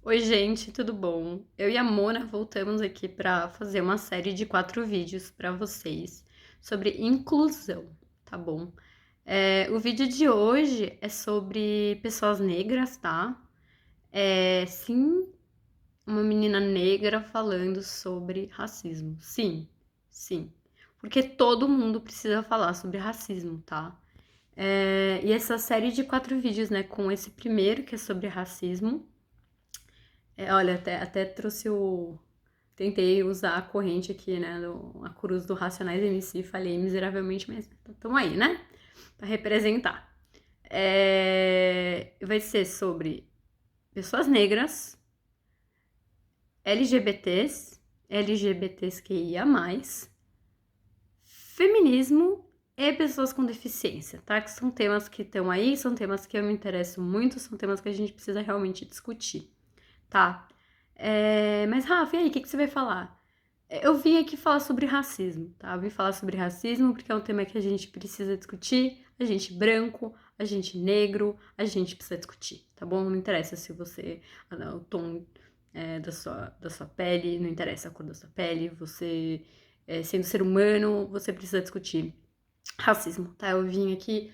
Oi, gente, tudo bom? Eu e a Mona voltamos aqui para fazer uma série de 4 vídeos para vocês sobre inclusão, tá bom? O vídeo de hoje é sobre pessoas negras, tá? Sim, uma menina negra falando sobre racismo. Sim, sim. Porque todo mundo precisa falar sobre racismo, tá? E essa série de 4 vídeos, né, com esse primeiro que é sobre racismo. Olha, até trouxe o. Tentei usar a corrente aqui, né? A cruz do Racionais MC, falhei miseravelmente, mas estamos aí, né? Pra representar. Vai ser sobre pessoas negras, LGBTs, LGBTQIA+, feminismo e pessoas com deficiência, tá? Que são temas que estão aí, são temas que eu me interesso muito, são temas que a gente precisa realmente discutir, tá? Mas, Rafa, e aí, o que você vai falar? Eu vim aqui falar sobre racismo, tá? Eu vim falar sobre racismo porque é um tema que a gente precisa discutir, a gente branco, a gente negro, a gente precisa discutir, tá bom? Não interessa se você, o tom da sua pele, não interessa a cor da sua pele, você, sendo ser humano, você precisa discutir racismo, tá? Eu vim aqui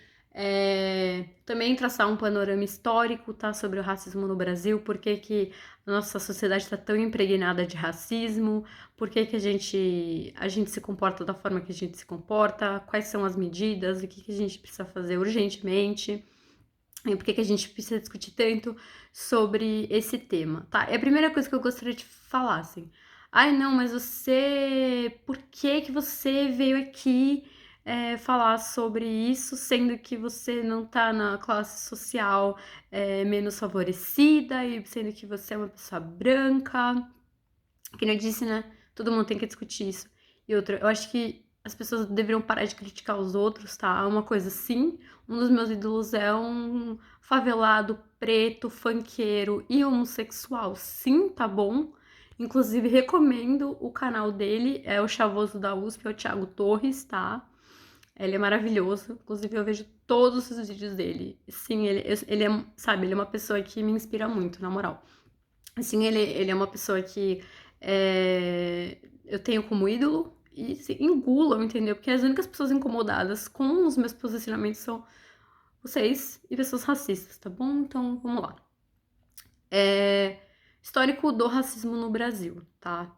também traçar um panorama histórico, tá? Sobre o racismo no Brasil, por que que a nossa sociedade está tão impregnada de racismo, por que que a gente se comporta da forma que a gente se comporta, quais são as medidas, o que que a gente precisa fazer urgentemente, e por que que a gente precisa discutir tanto sobre esse tema, tá? É a primeira coisa que eu gostaria de falar, assim. Ai, não, mas por que que você veio aqui falar sobre isso, sendo que você não tá na classe social menos favorecida e sendo que você é uma pessoa branca? Que nem eu disse, né? Todo mundo tem que discutir isso. E outra, eu acho que as pessoas deveriam parar de criticar os outros, tá? É uma coisa sim. Um dos meus ídolos é um favelado, preto, funkeiro e homossexual. Sim, tá bom? Inclusive, recomendo o canal dele, é o Chavoso da USP, é o Thiago Torres, tá? Ele é maravilhoso. Inclusive, eu vejo todos os vídeos dele. Sim, ele é, sabe, ele é uma pessoa que me inspira muito, na moral. Assim, ele é uma pessoa que eu tenho como ídolo e se engulam, entendeu? Porque as únicas pessoas incomodadas com os meus posicionamentos são vocês e pessoas racistas, tá bom? Então, vamos lá. Histórico do racismo no Brasil, tá?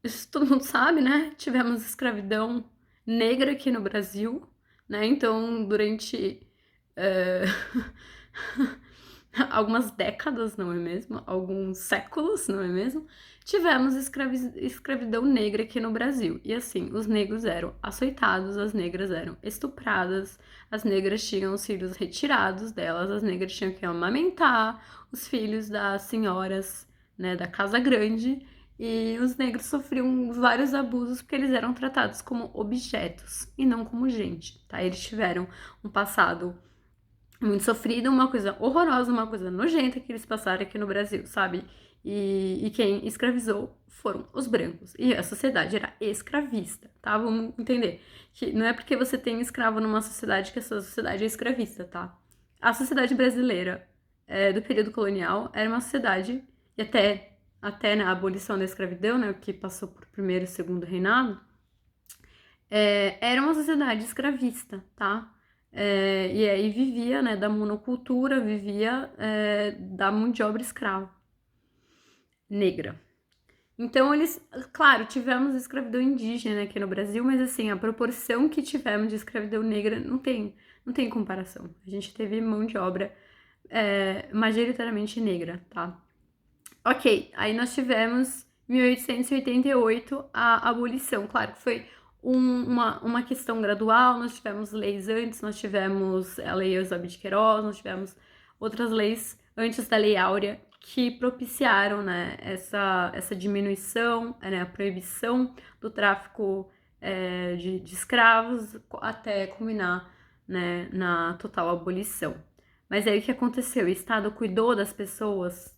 Isso todo mundo sabe, né? Tivemos escravidão negra aqui no Brasil, né? Então, durante algumas décadas, não é mesmo? Alguns séculos, não é mesmo? Tivemos escravidão negra aqui no Brasil. E assim, os negros eram açoitados, as negras eram estupradas, as negras tinham os filhos retirados delas, as negras tinham que amamentar os filhos das senhoras, né, da Casa Grande. E os negros sofriam vários abusos porque eles eram tratados como objetos e não como gente, tá? Eles tiveram um passado muito sofrido, uma coisa horrorosa, uma coisa nojenta que eles passaram aqui no Brasil, sabe? E quem escravizou foram os brancos. E a sociedade era escravista, tá? Vamos entender que não é porque você tem escravo numa sociedade que essa sociedade é escravista, tá? A sociedade brasileira do período colonial era uma sociedade, e até na abolição da escravidão, né, que passou por primeiro e segundo reinado, era uma sociedade escravista, tá? E aí vivia, né, da monocultura, vivia da mão de obra escrava, negra. Então eles, claro, tivemos escravidão indígena aqui no Brasil, mas assim, a proporção que tivemos de escravidão negra não tem comparação. A gente teve mão de obra majoritariamente negra, tá? Ok, aí nós tivemos em 1888 a abolição. Claro que foi uma questão gradual, nós tivemos leis antes, nós tivemos a Lei Eusébio de Queiroz, nós tivemos outras leis antes da Lei Áurea que propiciaram, né, essa diminuição, né, a proibição do tráfico de escravos até culminar, né, na total abolição. Mas aí o que aconteceu? O Estado cuidou das pessoas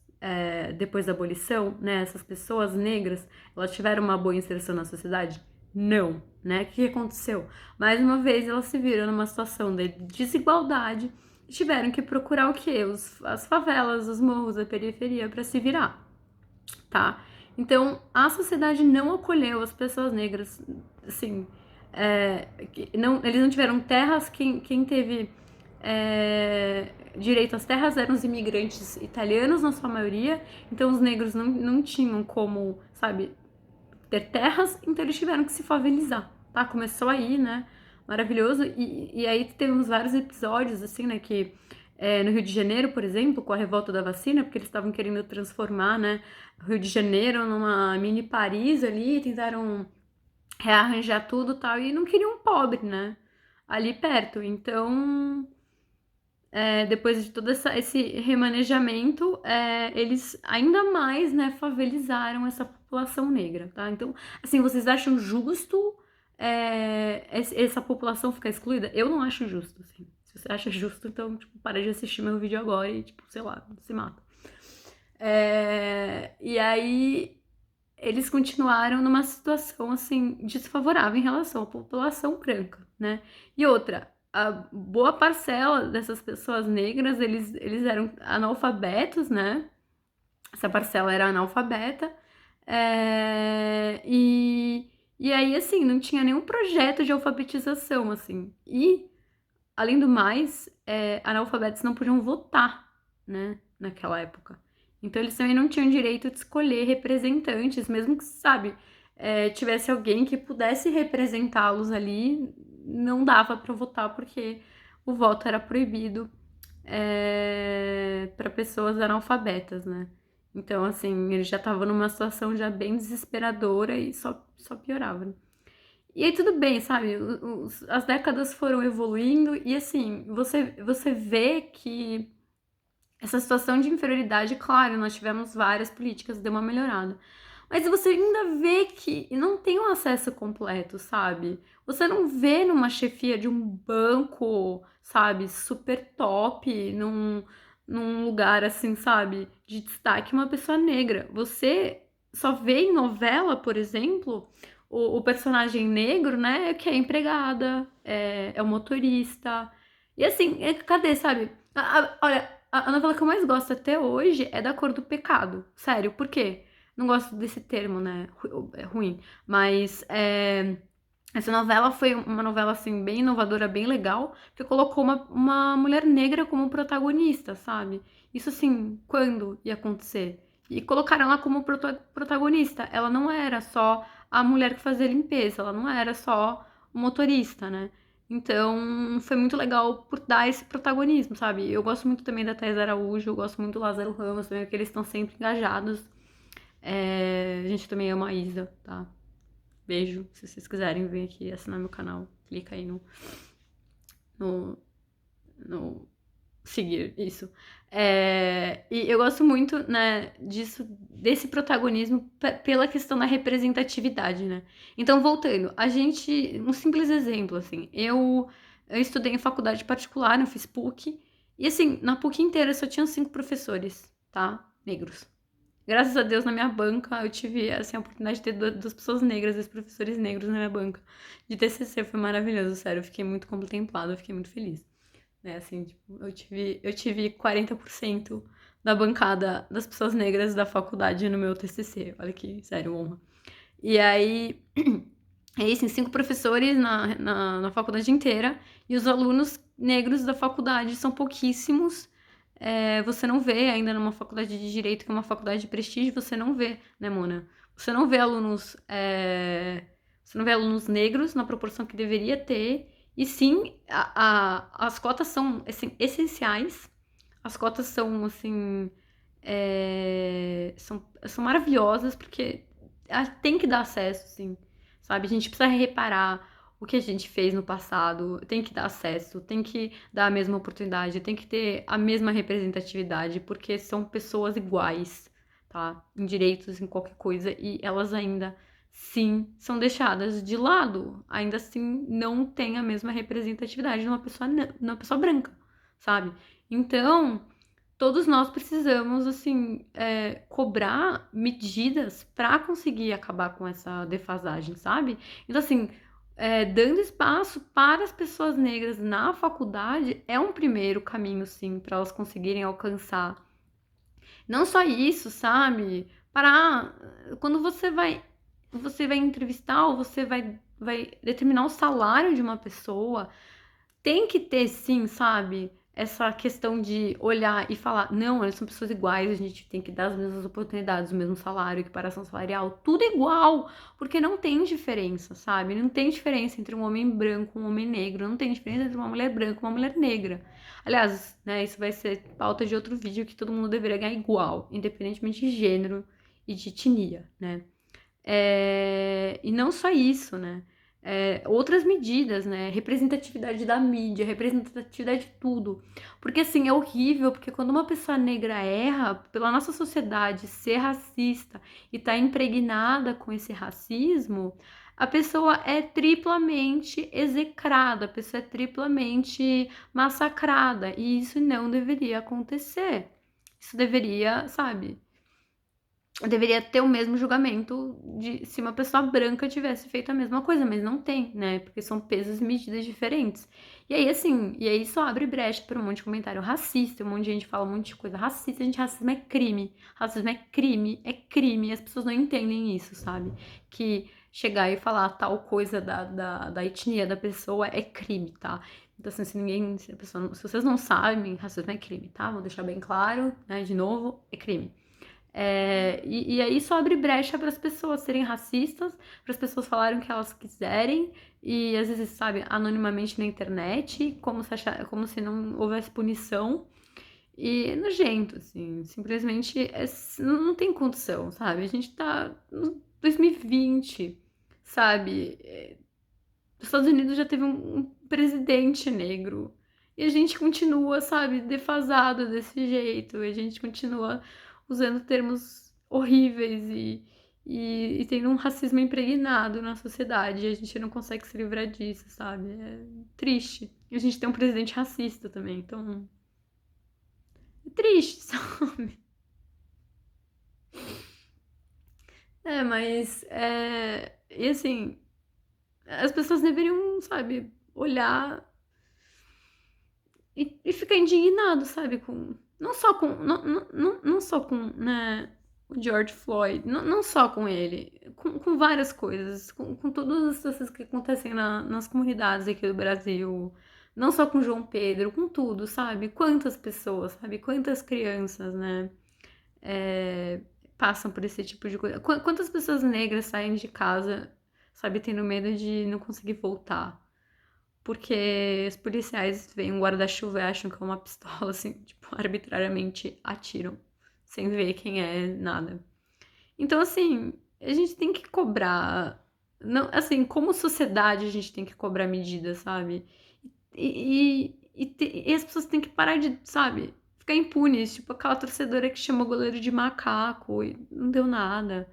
depois da abolição, né? Essas pessoas negras, elas tiveram uma boa inserção na sociedade? Não, né? O que aconteceu? Mais uma vez, elas se viram numa situação de desigualdade tiveram que procurar o quê? As favelas, os morros, a periferia para se virar, tá? Então, a sociedade não acolheu as pessoas negras, assim, não, eles não tiveram terras, quem teve direito às terras eram os imigrantes italianos, na sua maioria, então os negros não tinham como, sabe, ter terras, então eles tiveram que se favelizar, tá? Começou aí, né? Maravilhoso. E aí temos vários episódios, assim, né? Que no Rio de Janeiro, por exemplo, com a revolta da vacina, porque eles estavam querendo transformar, né? O Rio de Janeiro numa mini Paris ali, tentaram rearranjar tudo e tal, e não queriam um pobre, né? Ali perto. Então, depois de todo esse remanejamento, eles ainda mais, né, favelizaram essa população negra, tá? Então, assim, vocês acham justo essa população ficar excluída? Eu não acho justo, assim. Se você acha justo, então, tipo, para de assistir meu vídeo agora e, tipo, sei lá, se mata. E aí, eles continuaram numa situação, assim, desfavorável em relação à população branca, né? E outra, a boa parcela dessas pessoas negras, eles eram analfabetos, né? Essa parcela era analfabeta. E aí, assim, não tinha nenhum projeto de alfabetização, assim. E, além do mais, analfabetos não podiam votar, né? Naquela época. Então, eles também não tinham direito de escolher representantes, mesmo que, sabe, tivesse alguém que pudesse representá-los ali, não dava para votar porque o voto era proibido para pessoas analfabetas, né? Então, assim, ele já estava numa situação já bem desesperadora e só piorava, né? E aí tudo bem, sabe? As décadas foram evoluindo e, assim, você vê que essa situação de inferioridade, claro, nós tivemos várias políticas, deu uma melhorada. Mas você ainda vê que não tem um acesso completo, sabe? Você não vê numa chefia de um banco, sabe, super top, num lugar assim, sabe, de destaque, uma pessoa negra. Você só vê em novela, por exemplo, o personagem negro, né, que é empregada, é o motorista. E assim, cadê, sabe? Olha, a novela que eu mais gosto até hoje é Da Cor do Pecado. Sério, por quê? Não gosto desse termo, né? É ruim. Mas essa novela foi uma novela, assim, bem inovadora, bem legal, que colocou uma mulher negra como protagonista, sabe? Isso, assim, quando ia acontecer? E colocaram ela como protagonista. Ela não era só a mulher que fazia limpeza, ela não era só o motorista, né? Então, foi muito legal por dar esse protagonismo, sabe? Eu gosto muito também da Thais Araújo, eu gosto muito do Lázaro Ramos também, porque eles estão sempre engajados. A gente também ama a Isa, tá? Beijo. Se vocês quiserem vir aqui assinar meu canal, clica aí no, no seguir, isso. E eu gosto muito, né, desse protagonismo pela questão da representatividade, né? Então, voltando, um simples exemplo, assim, eu estudei em faculdade particular, eu fiz PUC, e assim, na PUC inteira só tinham 5 professores, tá? Negros. Graças a Deus, na minha banca, eu tive, assim, a oportunidade de ter duas pessoas negras, dois professores negros na minha banca de TCC, foi maravilhoso, sério, eu fiquei muito contemplada, eu fiquei muito feliz, né, assim, tipo, eu tive 40% da bancada das pessoas negras da faculdade no meu TCC, olha que, sério, honra. E aí, assim, 5 professores na faculdade inteira, e os alunos negros da faculdade são pouquíssimos. Você não vê ainda numa faculdade de Direito, que é uma faculdade de prestígio, você não vê, né, Mona? Você não vê alunos, você não vê alunos negros na proporção que deveria ter, e sim, as cotas são, assim, essenciais, as cotas são, assim, são maravilhosas, porque tem que dar acesso, sim, sabe? A gente precisa reparar o que a gente fez no passado, tem que dar acesso, tem que dar a mesma oportunidade, tem que ter a mesma representatividade, porque são pessoas iguais, tá? Em direitos, em qualquer coisa, e elas ainda, sim, são deixadas de lado, ainda assim não tem a mesma representatividade de uma pessoa branca, sabe? Então, todos nós precisamos, assim, cobrar medidas para conseguir acabar com essa defasagem, sabe? Então, assim, dando espaço para as pessoas negras na faculdade é um primeiro caminho, sim, para elas conseguirem alcançar. Não só isso, sabe? Quando você vai entrevistar ou você vai determinar o salário de uma pessoa, tem que ter, sim, sabe? Essa questão de olhar e falar, não, eles são pessoas iguais, a gente tem que dar as mesmas oportunidades, o mesmo salário, equiparação salarial, tudo igual, porque não tem diferença, sabe? Não tem diferença entre um homem branco e um homem negro, não tem diferença entre uma mulher branca e uma mulher negra. Aliás, né, isso vai ser pauta de outro vídeo que todo mundo deveria ganhar igual, independentemente de gênero e de etnia, né? E não só isso, né? Outras medidas, né? Representatividade da mídia, representatividade de tudo. Porque, assim, é horrível, porque quando uma pessoa negra erra, pela nossa sociedade ser racista e tá impregnada com esse racismo, a pessoa é triplamente execrada, a pessoa é triplamente massacrada. E isso não deveria acontecer. Isso deveria, sabe? Deveria ter o mesmo julgamento de se uma pessoa branca tivesse feito a mesma coisa, mas não tem, né? Porque são pesos e medidas diferentes. E aí, assim, e aí isso abre brecha para um monte de comentário racista, um monte de gente fala um monte de coisa racista, gente, racismo é crime. Racismo é crime, e as pessoas não entendem isso, sabe? Que chegar e falar tal coisa da etnia da pessoa é crime, tá? Então, assim, se vocês não sabem, racismo é crime, tá? Vou deixar bem claro, né? De novo, é crime. E aí isso abre brecha para as pessoas serem racistas, para as pessoas falarem o que elas quiserem, e às vezes, sabe, anonimamente na internet, como se não houvesse punição. E é nojento, assim, simplesmente não tem condição, sabe? A gente tá no 2020, sabe? Os Estados Unidos já teve um presidente negro. E a gente continua, sabe, defasado desse jeito. E a gente continua usando termos horríveis e tendo um racismo impregnado na sociedade. E a gente não consegue se livrar disso, sabe? É triste. E a gente tem um presidente racista também, então. É triste, sabe? Mas. E assim, as pessoas deveriam, sabe, olhar e ficar indignado, sabe? Não só com, né, o George Floyd, não só com ele, com várias coisas, com todas as coisas que acontecem nas comunidades aqui do Brasil, não só com João Pedro, com tudo, sabe? Quantas pessoas, sabe? Quantas crianças, né? é, Passam por esse tipo de coisa. Quantas pessoas negras saem de casa, sabe, tendo medo de não conseguir voltar? Porque os policiais veem um guarda-chuva e acham que é uma pistola, assim, tipo, arbitrariamente atiram, sem ver quem é, nada. Então, assim, a gente tem que cobrar. Não, assim, como sociedade, a gente tem que cobrar medidas, sabe? E as pessoas têm que parar de, sabe, ficar impunes. Tipo, aquela torcedora que chamou o goleiro de macaco e não deu nada.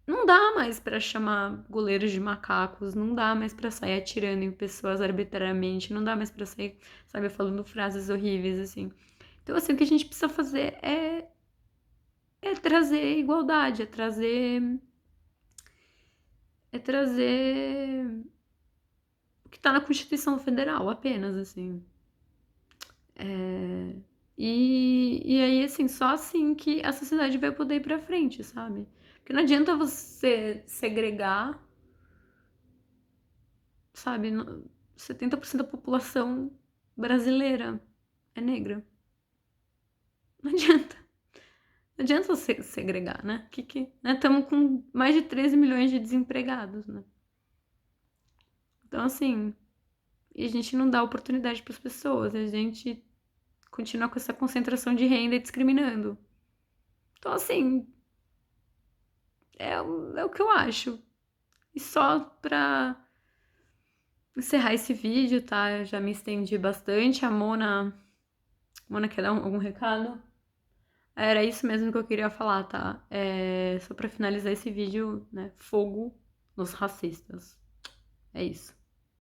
Não dá mais pra chamar goleiros de macacos, não dá mais pra sair atirando em pessoas arbitrariamente, não dá mais pra sair, sabe, falando frases horríveis assim. Então, assim, o que a gente precisa fazer é trazer igualdade, é trazer o que tá na Constituição Federal apenas, assim. É, e aí, assim, só assim que a sociedade vai poder ir pra frente, sabe? Porque não adianta você segregar, sabe? 70% da população brasileira é negra. Não adianta. Não adianta você segregar, né? Né? Estamos com mais de 13 milhões de desempregados, né? Então, assim, e a gente não dá oportunidade para as pessoas, a gente continua com essa concentração de renda e discriminando. Então, assim, é o que eu acho. E só pra encerrar esse vídeo, tá? Eu já me estendi bastante. Mona quer dar algum recado? Era isso mesmo que eu queria falar, tá? Só pra finalizar esse vídeo, né? Fogo nos racistas. É isso.